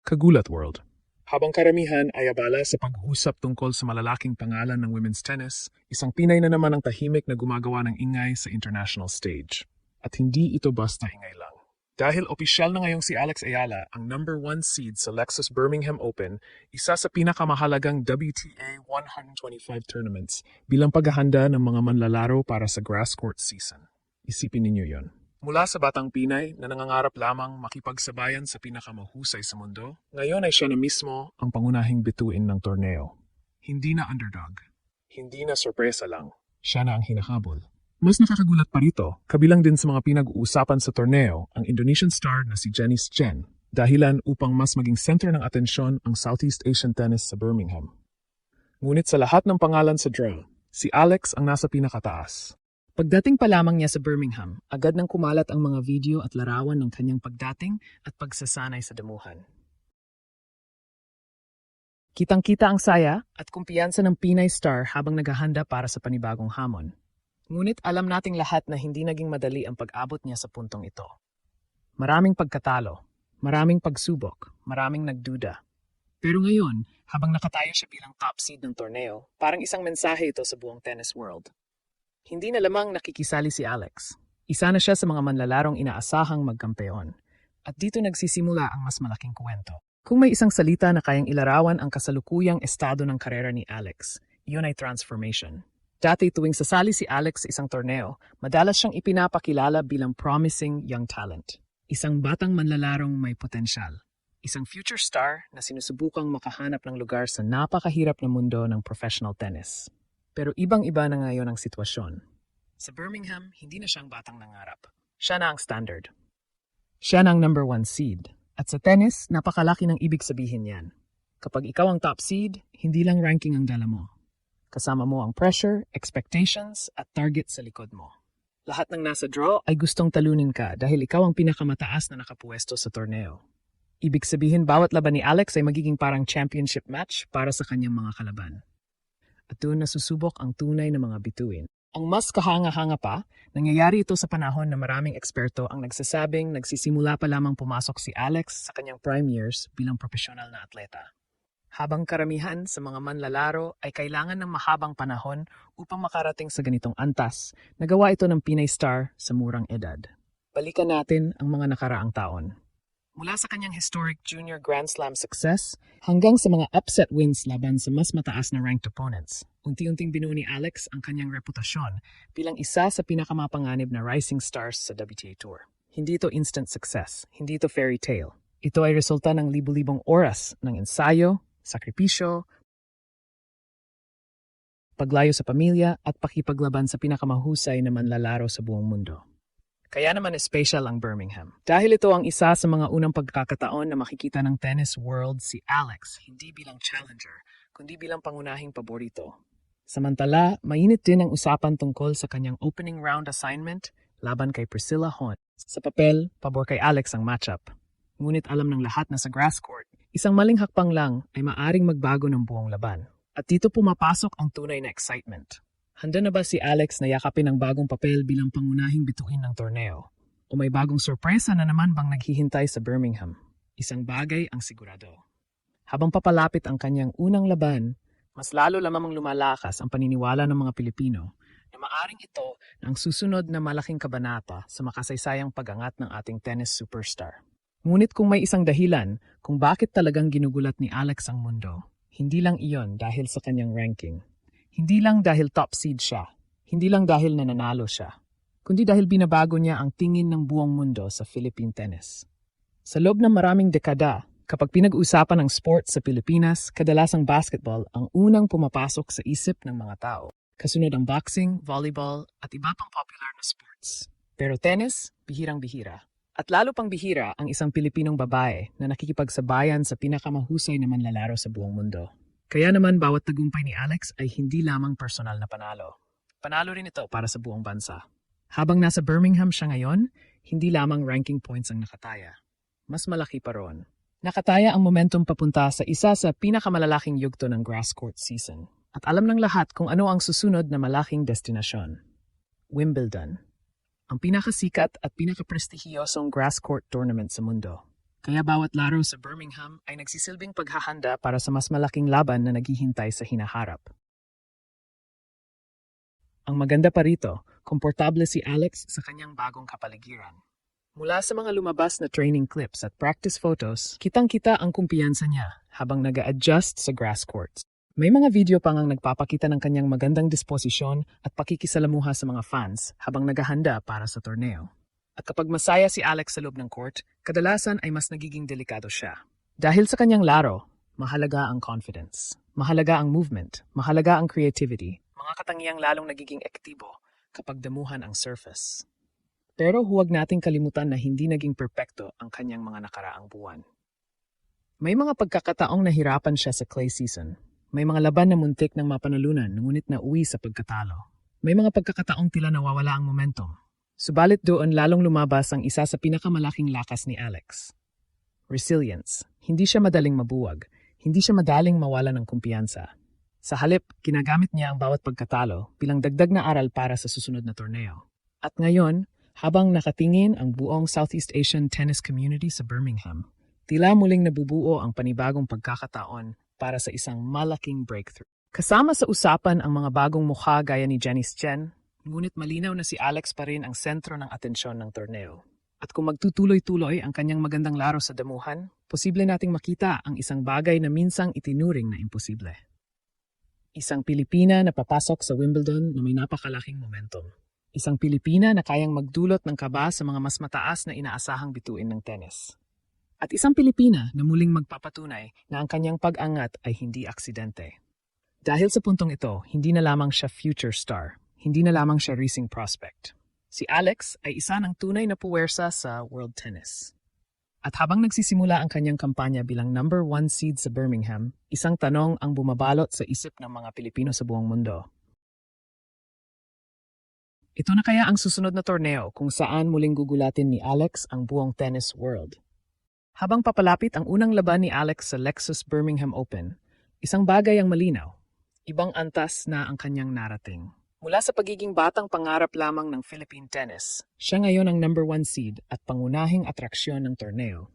Kagulat World. Habang karamihan ay abala sa pag-uusap tungkol sa malalaking pangalan ng women's tennis, isang Pinay na naman ang tahimik na gumagawa ng ingay sa international stage. At hindi ito basta ingay lang. Dahil opisyal na ngayong si Alex Ayala ang #1 seed sa Lexus Birmingham Open, isa sa pinakamahalagang WTA 125 tournaments bilang paghahanda ng mga manlalaro para sa grass court season. Isipin ninyo yon. Mula sa batang Pinay na nangangarap lamang makipagsabayan sa pinakamahusay sa mundo, ngayon ay siya na mismo ang pangunahing bituin ng torneo. Hindi na underdog. Hindi na sorpresa lang. Siya na ang hinahabol. Mas nakakagulat pa rito, kabilang din sa mga pinag-uusapan sa torneo ang Indonesian star na si Janice Chen, dahilan upang mas maging center ng atensyon ang Southeast Asian tennis sa Birmingham. Ngunit sa lahat ng pangalan sa draw, si Alex ang nasa pinakataas. Pagdating pa lamang niya sa Birmingham, agad nang kumalat ang mga video at larawan ng kanyang pagdating at pagsasanay sa damuhan. Kitang-kita ang saya at kumpiyansa ng Pinay star habang naghahanda para sa panibagong hamon. Ngunit alam nating lahat na hindi naging madali ang pag-abot niya sa puntong ito. Maraming pagkatalo, maraming pagsubok, maraming nagduda. Pero ngayon, habang nakatayo siya bilang top seed ng torneo, parang isang mensahe ito sa buong tennis world. Hindi na lamang nakikisali si Alex. Isa na siya sa mga manlalarong inaasahang magkampeon. At dito nagsisimula ang mas malaking kwento. Kung may isang salita na kayang ilarawan ang kasalukuyang estado ng karera ni Alex, iyon ay transformation. Dati tuwing sasali si Alex sa isang torneo, madalas siyang ipinapakilala bilang promising young talent. Isang batang manlalarong may potensyal. Isang future star na sinusubukang makahanap ng lugar sa napakahirap na mundo ng professional tennis. Pero ibang-iba na ngayon ang sitwasyon. Sa Birmingham, hindi na siyang batang nangarap. Siya na ang standard. Siya na ang #1 seed. At sa tennis, napakalaki ng ibig sabihin yan. Kapag ikaw ang top seed, hindi lang ranking ang dala mo. Kasama mo ang pressure, expectations, at target sa likod mo. Lahat ng nasa draw ay gustong talunin ka dahil ikaw ang pinakamataas na nakapuesto sa torneo. Ibig sabihin, bawat laban ni Alex ay magiging parang championship match para sa kanyang mga kalaban. At doon nasusubok ang tunay na mga bituin. Ang mas kahanga-hanga pa, nangyayari ito sa panahon na maraming eksperto ang nagsasabing nagsisimula pa lamang pumasok si Alex sa kanyang prime years bilang profesional na atleta. Habang karamihan sa mga manlalaro ay kailangan ng mahabang panahon upang makarating sa ganitong antas, nagawa ito ng Pinay star sa murang edad. Balikan natin ang mga nakaraang taon. Mula sa kanyang historic junior Grand Slam success hanggang sa mga upset wins laban sa mas mataas na ranked opponents, unti-unting binuo ni Alex ang kanyang reputasyon bilang isa sa pinakamapanganib na rising stars sa WTA Tour. Hindi ito instant success, hindi ito fairy tale. Ito ay resulta ng libu-libong oras ng ensayo, sakripisyo, paglayo sa pamilya at pakipaglaban sa pinakamahusay na manlalaro sa buong mundo. Kaya naman special ang Birmingham. Dahil ito ang isa sa mga unang pagkakataon na makikita ng tennis world si Alex hindi bilang challenger, kundi bilang pangunahing paborito. Samantala, mainit din ang usapan tungkol sa kanyang opening round assignment laban kay Priscilla Hon. Sa papel, pabor kay Alex ang matchup. Ngunit alam ng lahat na sa grass court, isang maling hakbang lang ay maaring magbago ng buong laban. At dito pumapasok ang tunay na excitement. Handa na ba si Alex na yakapin ang bagong papel bilang pangunahing bituin ng torneo? O may bagong sorpresa na naman bang naghihintay sa Birmingham? Isang bagay ang sigurado. Habang papalapit ang kanyang unang laban, mas lalo lamang lumalakas ang paniniwala ng mga Pilipino na maaring ito ang susunod na malaking kabanata sa makasaysayang pag-angat ng ating tennis superstar. Ngunit kung may isang dahilan kung bakit talagang ginugulat ni Alex ang mundo, hindi lang iyon dahil sa kanyang ranking. Hindi lang dahil top seed siya, hindi lang dahil nananalo siya, kundi dahil binabago niya ang tingin ng buong mundo sa Philippine tennis. Sa loob ng maraming dekada, kapag pinag-uusapan ang sport sa Pilipinas, kadalasang basketball ang unang pumapasok sa isip ng mga tao. Kasunod ang boxing, volleyball, at iba pang popular na sports. Pero tennis, bihirang-bihira. At lalo pang bihira ang isang Pilipinong babae na nakikipagsabayan sa pinakamahusay na manlalaro sa buong mundo. Kaya naman bawat tagumpay ni Alex ay hindi lamang personal na panalo. Panalo rin ito para sa buong bansa. Habang nasa Birmingham siya ngayon, hindi lamang ranking points ang nakataya. Mas malaki pa roon. Nakataya ang momentum papunta sa isa sa pinakamalalaking yugto ng grass court season. At alam ng lahat kung ano ang susunod na malaking destinasyon. Wimbledon. Ang pinakasikat at pinakaprestihiyosong grass court tournament sa mundo. Kaya bawat laro sa Birmingham ay nagsisilbing paghahanda para sa mas malaking laban na naghihintay sa hinaharap. Ang maganda pa rito, komportable si Alex sa kanyang bagong kapaligiran. Mula sa mga lumabas na training clips at practice photos, kitang-kita ang kumpiyansa niya habang nag-a-adjust sa grass courts. May mga video pa ngang nagpapakita ng kanyang magandang disposisyon at pakikisalamuha sa mga fans habang naghahanda para sa torneo. At kapag masaya si Alex sa loob ng court, kadalasan ay mas nagiging delikado siya. Dahil sa kanyang laro, mahalaga ang confidence, mahalaga ang movement, mahalaga ang creativity, mga katangiang lalong nagiging aktibo kapag damuhan ang surface. Pero huwag nating kalimutan na hindi naging perpekto ang kanyang mga nakaraang buwan. May mga pagkakataong nahirapan siya sa clay season. May mga laban na muntik ng mapanalunan ngunit nauwi sa pagkatalo. May mga pagkakataong tila nawawala ang momentum. Subalit doon lalong lumabas ang isa sa pinakamalaking lakas ni Alex. Resilience. Hindi siya madaling mabuwag. Hindi siya madaling mawala ng kumpiyansa. Sa halip, ginagamit niya ang bawat pagkatalo bilang dagdag na aral para sa susunod na torneo. At ngayon, habang nakatingin ang buong Southeast Asian tennis community sa Birmingham, tila muling nabubuo ang panibagong pagkakataon para sa isang malaking breakthrough. Kasama sa usapan ang mga bagong mukha gaya ni Janice Chen, ngunit malinaw na si Alex pa rin ang sentro ng atensyon ng torneo. At kung magtutuloy-tuloy ang kanyang magandang laro sa damuhan, posible nating makita ang isang bagay na minsang itinuring na imposible. Isang Pilipina na papasok sa Wimbledon na may napakalaking momentum. Isang Pilipina na kayang magdulot ng kaba sa mga mas mataas na inaasahang bituin ng tennis. At isang Pilipina na muling magpapatunay na ang kanyang pag-angat ay hindi aksidente. Dahil sa puntong ito, hindi na lamang siya future star. Hindi na lamang siya racing prospect. Si Alex ay isa ng tunay na puwersa sa world tennis. At habang nagsisimula ang kanyang kampanya bilang number 1 seed sa Birmingham, isang tanong ang bumabalot sa isip ng mga Pilipino sa buong mundo. Ito na kaya ang susunod na torneo kung saan muling gugulatin ni Alex ang buong tennis world? Habang papalapit ang unang laban ni Alex sa Lexus Birmingham Open, isang bagay ang malinaw. Ibang antas na ang kanyang narating. Mula sa pagiging batang pangarap lamang ng Philippine tennis, siya ngayon ang number 1 seed at pangunahing atraksyon ng torneo.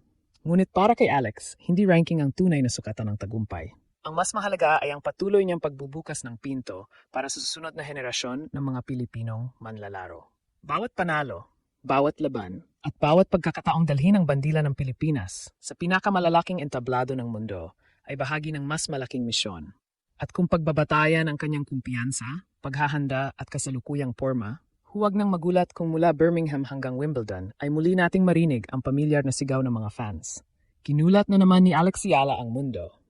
Ngunit para kay Alex, hindi ranking ang tunay na sukatan ng tagumpay. Ang mas mahalaga ay ang patuloy niyang pagbubukas ng pinto para sa susunod na henerasyon ng mga Pilipinong manlalaro. Bawat panalo, bawat laban, at bawat pagkakataong dalhin ang bandila ng Pilipinas sa pinakamalalaking entablado ng mundo ay bahagi ng mas malaking misyon. At kung pagbabatayan ang kanyang kumpiyansa, paghahanda at kasalukuyang porma, huwag nang magulat kung mula Birmingham hanggang Wimbledon ay muli nating marinig ang pamilyar na sigaw ng mga fans. Kinulat na naman ni Alex Yala ang mundo.